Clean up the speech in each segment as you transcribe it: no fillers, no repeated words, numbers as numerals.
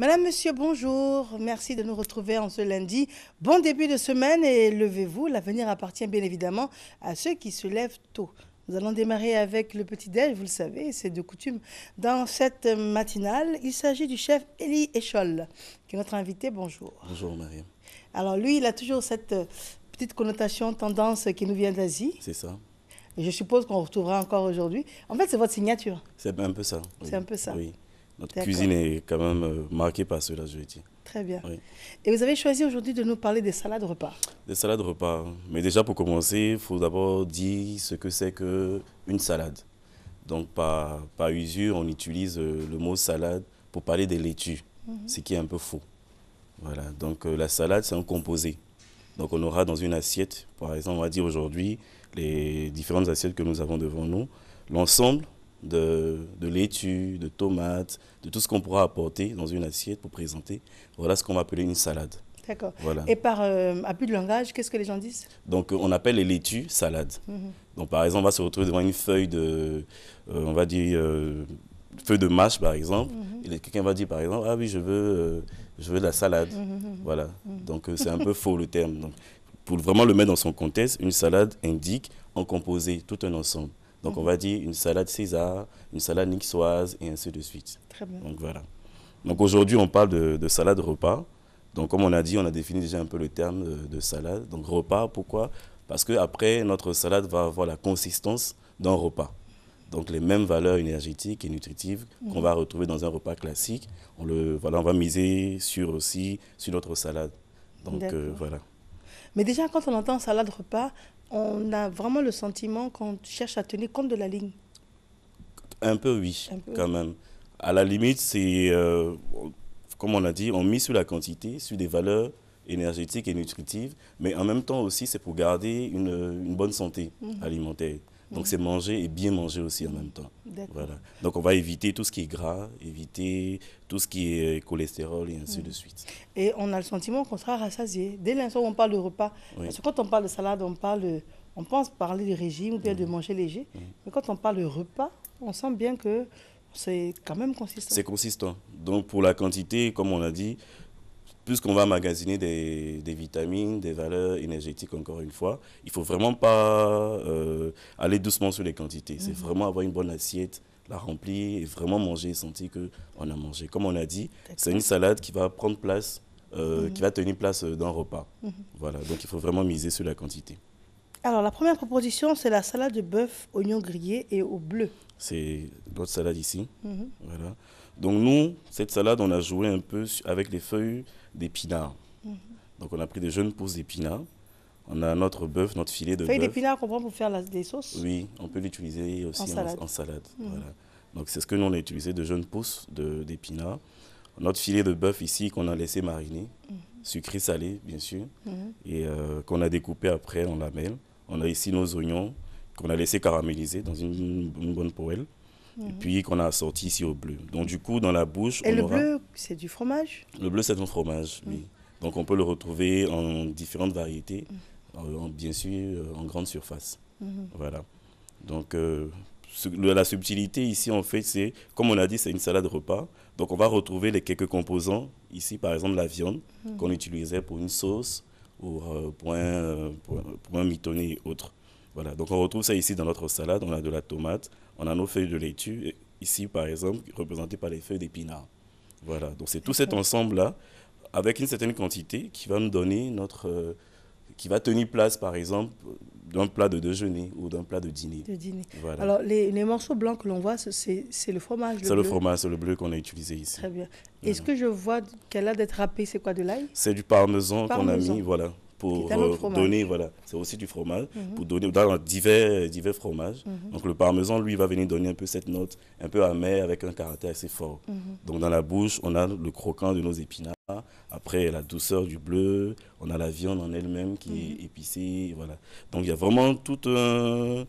Madame, monsieur, bonjour. Merci de nous retrouver en ce lundi. Bon début de semaine et levez-vous. L'avenir appartient bien évidemment à ceux qui se lèvent tôt. Nous allons démarrer avec le petit-déj, vous le savez, c'est de coutume. Dans cette matinale, il s'agit du chef Elie Echol, qui est notre invité. Bonjour. Bonjour Mariam. Alors lui, il a toujours cette petite connotation, tendance qui nous vient d'Asie. C'est ça. Et je suppose qu'on retrouvera encore aujourd'hui. En fait, c'est votre signature. C'est un peu ça. Oui. C'est un peu ça. Oui. Notre cuisine est quand même marquée par cela, je veux dire. Très bien. Oui. Et vous avez choisi aujourd'hui de nous parler des salades repas. Des salades repas. Mais déjà, pour commencer, il faut d'abord dire ce que c'est qu'une salade. Donc, par usure, on utilise le mot salade pour parler des laitues, ce qui est un peu faux. Voilà. Donc, la salade, c'est un composé. Donc, on aura dans une assiette, par exemple, on va dire aujourd'hui, les différentes assiettes que nous avons devant nous, l'ensemble de laitue, de tomates, de tout ce qu'on pourra apporter dans une assiette pour présenter. Voilà ce qu'on va appeler une salade. D'accord. Voilà. Et par abus de langage, qu'est-ce que les gens disent? Donc, on appelle les laitues salades. Donc, par exemple, on va se retrouver devant une feuille de, on va dire, feuille de mâche, par exemple. Et quelqu'un va dire, par exemple, ah oui, je veux de la salade. Voilà. Donc, c'est un peu faux le terme. Donc, pour vraiment le mettre dans son contexte, une salade indique en composé tout un ensemble. Donc, on va dire une salade César, une salade niçoise, et ainsi de suite. Très bien. Donc, voilà. Donc, aujourd'hui, on parle de salade repas. Donc, comme on a dit, on a défini déjà un peu le terme de salade. Donc, repas, pourquoi? Parce qu'après, notre salade va avoir la consistance d'un repas. Donc, les mêmes valeurs énergétiques et nutritives qu'on va retrouver dans un repas classique. On va miser aussi sur notre salade. Donc, voilà. Mais déjà, quand on entend salade repas, on a vraiment le sentiment qu'on cherche à tenir compte de la ligne. Un peu, oui, Un peu. quand même. À la limite, c'est, comme on a dit, on mise sur la quantité, sur des valeurs énergétiques et nutritives, mais en même temps aussi, c'est pour garder une bonne santé alimentaire. Donc, c'est manger et bien manger aussi en même temps. Voilà. Donc, on va éviter tout ce qui est gras, éviter tout ce qui est cholestérol et ainsi de suite. Et on a le sentiment qu'on sera rassasié. Dès l'instant où on parle de repas, parce que quand on parle de salade, on pense parler de régime ou bien de manger léger. Mais quand on parle de repas, on sent bien que c'est quand même consistant. C'est consistant. Donc, pour la quantité, comme on a dit, puisqu'on va magasiner des vitamines, des valeurs énergétiques, encore une fois, il ne faut vraiment pas aller doucement sur les quantités. C'est vraiment avoir une bonne assiette, la remplir et vraiment manger et sentir qu'on a mangé. Comme on a dit, c'est une salade qui va prendre place, qui va tenir place d'un repas. Voilà, donc il faut vraiment miser sur la quantité. Alors, la première proposition, c'est la salade de bœuf, oignons grillés et au bleu. C'est notre salade ici. Voilà. Donc nous, cette salade, on a joué un peu avec les feuilles d'épinards. Donc on a pris des jeunes pousses d'épinards. On a notre bœuf, notre filet de bœuf. Feuilles d'épinards qu'on prend pour faire des sauces? Oui, on peut l'utiliser aussi en salade. Voilà. Donc c'est ce que nous on a utilisé, de jeunes pousses d'épinards. Notre filet de bœuf ici qu'on a laissé mariner, sucré salé bien sûr, et qu'on a découpé après en lamelles. On a ici nos oignons qu'on a laissé caraméliser dans une bonne poêle. Et puis qu'on a assorti ici au bleu. Donc du coup, dans la bouche, et le bleu, c'est du fromage? Le bleu, c'est un fromage, oui. Donc on peut le retrouver en différentes variétés, bien sûr en grande surface. Voilà. Donc la subtilité ici, en fait, c'est, comme on a dit, c'est une salade repas. Donc on va retrouver les quelques composants. Ici, par exemple, la viande qu'on utilisait pour une sauce ou pour un mitonné et autres. Voilà, donc on retrouve ça ici dans notre salade. On a de la tomate, on a nos feuilles de laitue, ici par exemple, représentées par les feuilles d'épinards. Voilà, donc c'est tout cet ensemble-là, avec une certaine quantité, qui va nous donner qui va tenir place par exemple d'un plat de déjeuner ou d'un plat de dîner. Voilà. Alors les morceaux blancs que l'on voit, c'est le fromage. C'est le fromage, c'est le bleu qu'on a utilisé ici. Très bien. Et ce que je vois qu'elle a d'être râpée, c'est quoi, de l'ail? C'est du parmesan qu'on a mis, voilà. Pour donner, voilà, c'est aussi du fromage, pour donner dans divers fromages. Donc le parmesan, lui, va venir donner un peu cette note, un peu amère, avec un caractère assez fort. Donc dans la bouche, on a le croquant de nos épinards, après la douceur du bleu, on a la viande en elle-même qui est épicée, voilà. Donc il y a vraiment tout un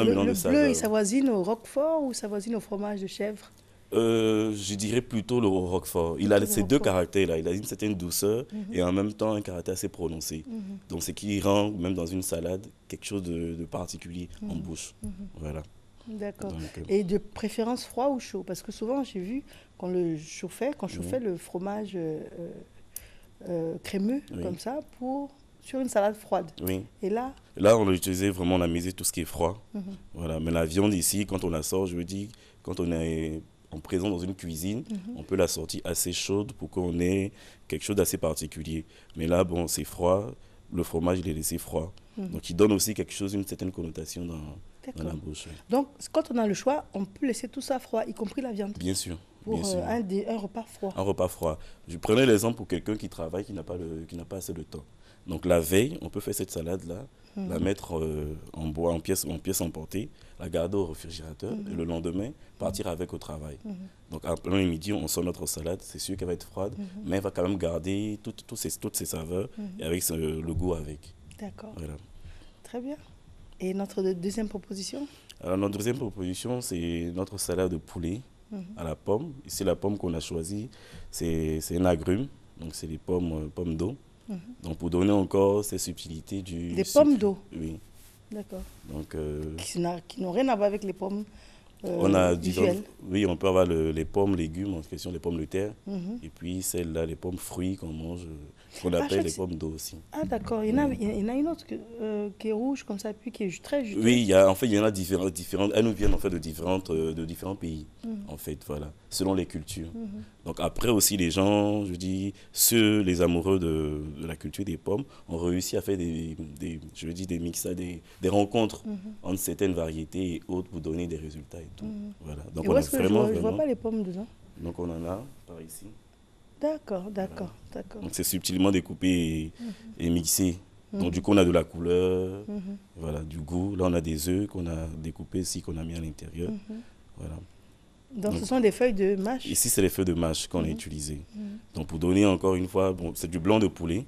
mélange de saveurs. Le bleu, il s'avoisine au roquefort ou s'avoisine au fromage de chèvre? Je dirais plutôt le roquefort. Il a ces deux caractères-là. Il a une certaine douceur et en même temps un caractère assez prononcé. Donc, ce qui rend, même dans une salade, quelque chose de particulier en bouche. Voilà. D'accord. Donc, Et de préférence froid ou chaud? Parce que souvent, j'ai vu qu'on le chauffait, qu'on chauffait le fromage crémeux, oui, comme ça, sur une salade froide. oui. Et là, Là, on a utilisé vraiment, on a misé tout ce qui est froid. mhm, Voilà. Mais la viande ici, quand on la sort, je veux dire, quand on est en présent dans une cuisine, mhm, on peut la sortir assez chaude pour qu'on ait quelque chose d'assez particulier. Mais là, bon, c'est froid. Le fromage, il est laissé froid. mhm. Donc, il donne aussi quelque chose, une certaine connotation dans la D'accord. bouche. Oui. Donc, quand on a le choix, on peut laisser tout ça froid, y compris la viande, Bien sûr, bien pour sûr. un repas froid. Un repas froid. Je prenais l'exemple pour quelqu'un qui travaille, qui n'a pas assez de temps. Donc la veille, on peut faire cette salade-là, la Mhm, mettre en bois, en pièces emportées, la garder au réfrigérateur et mhm, le lendemain, partir avec au travail. mhm, Donc après midi, on sort notre salade, c'est sûr qu'elle va être froide, mhm, mais elle va quand même garder toutes ses saveurs mhm. et avec le goût avec. D'accord. Voilà. Très bien. Et notre deuxième proposition? Alors notre deuxième proposition, c'est notre salade de poulet Mhm, à la pomme. Ici, la pomme qu'on a choisie, c'est un agrume, donc c'est les pommes d'eau. mhm. Donc pour donner encore ces subtilités du Des sucre. pommes d'eau. Oui. D'accord. Donc Qui n'ont rien à voir avec les pommes on a usuelles. oui, on peut avoir les pommes légumes en question, les pommes de terre, Mhm. et puis celles-là, les pommes fruits qu'on mange, qu'on Ah, appelle les pommes d'eau aussi. ah, d'accord. Oui. Il y en a une autre qui est rouge comme ça, puis qui est très Oui, juteuse. en fait, il y en a différentes. Elles nous viennent en fait de différents pays, Mhm, en fait, voilà, selon les cultures. mhm, Donc après aussi, les gens, je dis, les amoureux de la culture des pommes, ont réussi à faire je veux dire, des mixages, des rencontres mhm, entre certaines variétés et autres pour donner des résultats et tout. mhm. Voilà. Donc Et on où a est-ce que je vois pas les pommes dedans? donc on en a par ici. D'accord, Voilà. d'accord, d'accord. Donc c'est subtilement découpé et mixé. Donc du Mhm, coup on a de la couleur, mhm, voilà, du goût. Là on a des œufs qu'on a découpés ici, qu'on a mis à l'intérieur. mhm. Voilà. Donc, ce Donc sont des feuilles de mâche. ici c'est les feuilles de mâche qu'on a Mhm, utilisées. mhm. Donc pour donner encore une fois, bon, c'est du blanc de poulet.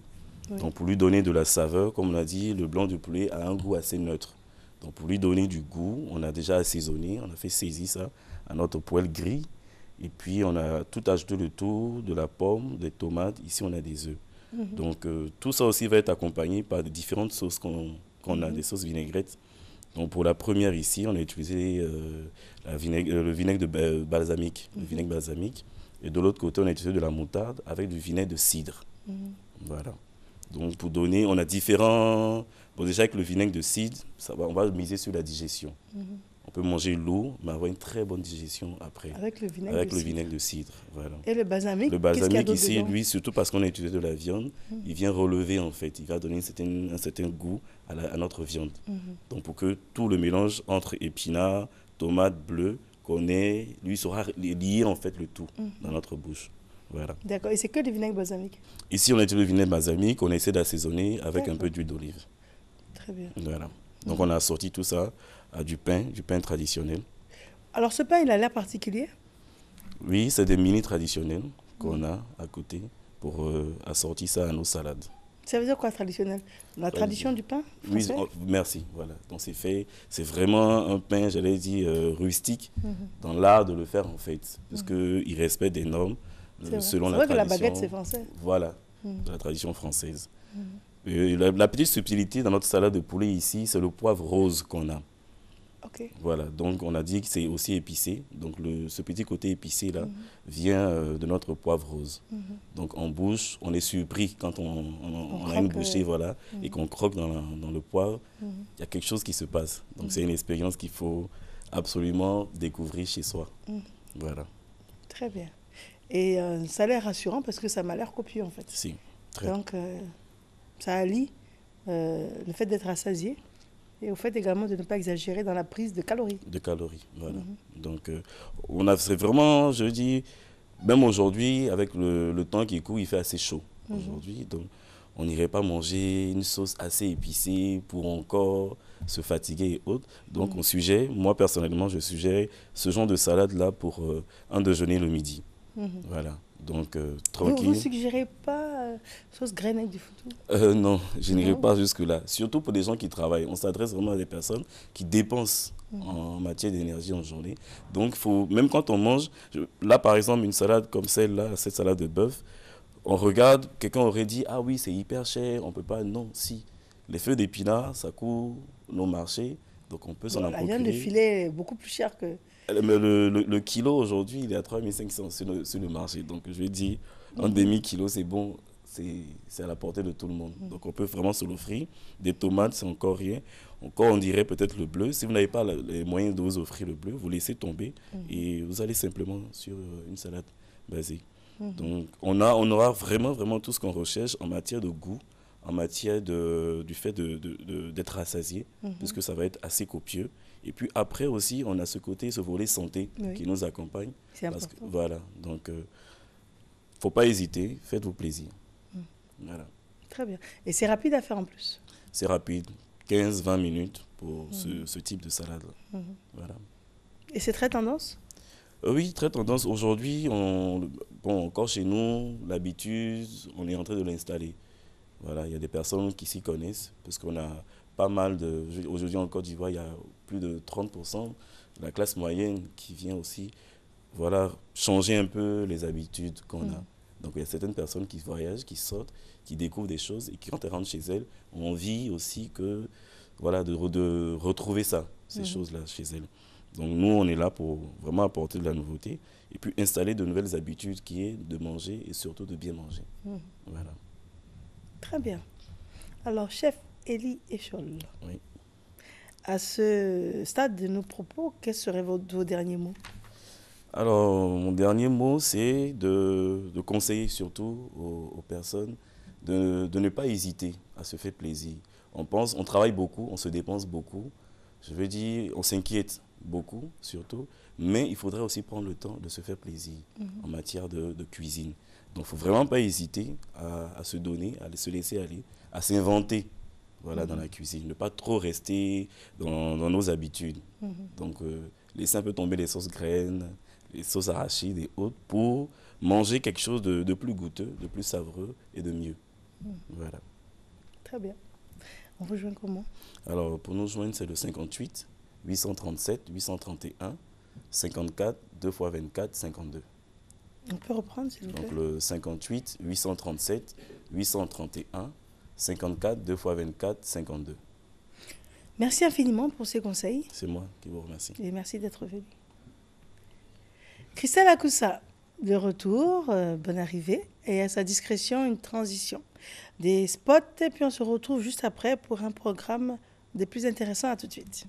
Oui. Donc pour lui donner de la saveur, comme on l'a dit, le blanc de poulet a un goût assez neutre. Donc pour lui donner du goût, on a déjà assaisonné, on a fait saisir ça à notre poêle gris. Et puis on a tout ajouté le tout, de la pomme, des tomates, ici on a des œufs. Mhm, Donc tout ça aussi va être accompagné par de différentes sauces qu'on a, mhm, des sauces vinaigrettes. Donc pour la première ici, on a utilisé le vinaigre balsamique, le mhm, vinaigre balsamique. Et de l'autre côté, on a utilisé de la moutarde avec du vinaigre de cidre. mhm. Voilà. Donc pour donner, on a différents... Bon déjà avec le vinaigre de cidre, on va miser sur la digestion. Mhm. On peut manger lourd, mais avoir une très bonne digestion après, Avec le vinaigre avec de le cidre. vinaigre de cidre. Voilà. Et le balsamique, Le qu'est-ce qu'il y a balsamique d'autre ici, dedans? lui, surtout parce qu'on a utilisé de la viande, Mhm, il vient relever en fait, il va donner un certain goût à notre viande. mhm. Donc pour que tout le mélange entre épinards, tomates bleues qu'on ait, lui sera lié en fait le tout dans Mhm. notre bouche. Voilà. D'accord. Et c'est que du vinaigre balsamique. Ici, on a utilisé le vinaigre balsamique, on essaie d'assaisonner avec un peu D'accord. d'huile d'olive. Très bien. Voilà. Donc Mhm. on a assorti tout ça à du pain traditionnel. Alors, ce pain, il a l'air particulier. Oui, c'est des mini traditionnels qu'on Mhm. a à côté pour assortir ça à nos salades. Ça veut dire quoi, traditionnel? La tradition du pain Oui, français? merci. Voilà. Donc c'est vraiment un pain, j'allais dire, rustique, Mhm. dans l'art de le faire en fait, parce Mhm. qu'il respecte des normes C'est vrai. selon C'est la vrai que la baguette, c'est tradition, français. voilà, Mhm. de la tradition française. Mhm. Et la petite subtilité dans notre salade de poulet ici, c'est le poivre rose qu'on a. Ok. Voilà, donc on a dit que c'est aussi épicé. Donc ce petit côté épicé là Mhm. vient de notre poivre rose. Mhm. Donc en bouche, on est surpris quand on a une croque. bouchée voilà, et Mhm. qu'on croque dans le poivre. Mhm. Il y a quelque chose qui se passe. Donc Mhm. c'est une expérience qu'il faut absolument découvrir chez soi. Mhm. Voilà, Très bien. Et ça a l'air rassurant parce que ça m'a l'air copieux en fait. si, très. Donc, ça allie le fait d'être rassasié et au fait également de ne pas exagérer dans la prise de calories. De calories. Voilà. Mhm. Donc c'est vraiment, je dis, même aujourd'hui, avec le temps qui court, il fait assez chaud Mhm. aujourd'hui. Donc on n'irait pas manger une sauce assez épicée pour encore se fatiguer et autres. Donc Mhm. on suggère, moi personnellement, je suggère ce genre de salade-là pour un déjeuner le midi. Mhm. Voilà. Donc Vous tranquille. suggérez pas sauce graine avec du foutou? Non, je n'irai Non. pas jusque-là. Surtout pour des gens qui travaillent. On s'adresse vraiment à des personnes qui dépensent Mhm. en matière d'énergie en journée. Donc, même quand on mange, là par exemple, une salade comme celle-là, cette salade de bœuf, on regarde, quelqu'un aurait dit, ah oui, c'est hyper cher, on ne peut pas. Non, si. Les feuilles d'épinards, ça court nos marchés. Donc on peut s'en La viande de procurer. filet est beaucoup plus chère que... Mais le kilo aujourd'hui, il est à 3500 sur le marché. Donc je vais dire, un demi-kilo, c'est bon, c'est à la portée de tout le monde. Donc on peut vraiment se l'offrir. Des tomates, c'est encore rien. Encore, on dirait peut-être le bleu. Si vous n'avez pas les moyens de vous offrir le bleu, vous laissez tomber et vous allez simplement sur une salade basique. Donc on aura vraiment, vraiment tout ce qu'on recherche en matière de goût, en matière du fait d'être rassasié, puisque ça va être assez copieux. Et puis après aussi, on a ce volet santé qui nous accompagne. C'est important. Voilà, donc faut pas hésiter, faites-vous plaisir. Voilà. Très bien. Et c'est rapide à faire en plus. C'est rapide, 15-20 minutes pour ce type de salade. Voilà. Et c'est très tendance? Oui, très tendance. Aujourd'hui, encore chez nous, l'habitude, on est en train de l'installer. Voilà, il y a des personnes qui s'y connaissent, parce qu'on a pas mal de... Aujourd'hui en Côte d'Ivoire, il y a plus de 30% de la classe moyenne qui vient aussi, voilà, changer un peu les habitudes qu'on a. Donc il y a certaines personnes qui voyagent, qui sortent, qui découvrent des choses, et qui quand elles rentrent chez elles, ont envie aussi que, voilà, de retrouver ça, ces choses-là chez elles. Donc nous, on est là pour vraiment apporter de la nouveauté, et puis installer de nouvelles habitudes qui est de manger, et surtout de bien manger. Voilà. Très bien. Alors, chef Elie Echol, Oui. à ce stade de nos propos, quels seraient vos derniers mots? Alors, mon dernier mot, c'est de conseiller surtout aux personnes de ne pas hésiter à se faire plaisir. On travaille beaucoup, on se dépense beaucoup. Je veux dire, on s'inquiète beaucoup, surtout. Mais il faudrait aussi prendre le temps de se faire plaisir en matière de cuisine. Donc, il ne faut vraiment pas hésiter à se donner, à se laisser aller, à s'inventer, voilà, dans la cuisine. Ne pas trop rester dans nos habitudes. Donc, laisser un peu tomber les sauces graines, les sauces arachides et autres pour manger quelque chose de plus goûteux, de plus savoureux et de mieux. Voilà. Très bien. On vous joint comment? Alors, pour nous joindre, c'est le 58 837 831 54 2 x 24 52. On peut reprendre, s'il vous plaît? Donc, le 58 837 831 54 2 x 24 52. Merci infiniment pour ces conseils. C'est moi qui vous remercie. Et merci d'être venu. Christelle Akoussa, de retour, bonne arrivée. Et à sa discrétion, une transition. Des spots, et puis on se retrouve juste après pour un programme des plus intéressants. À tout de suite.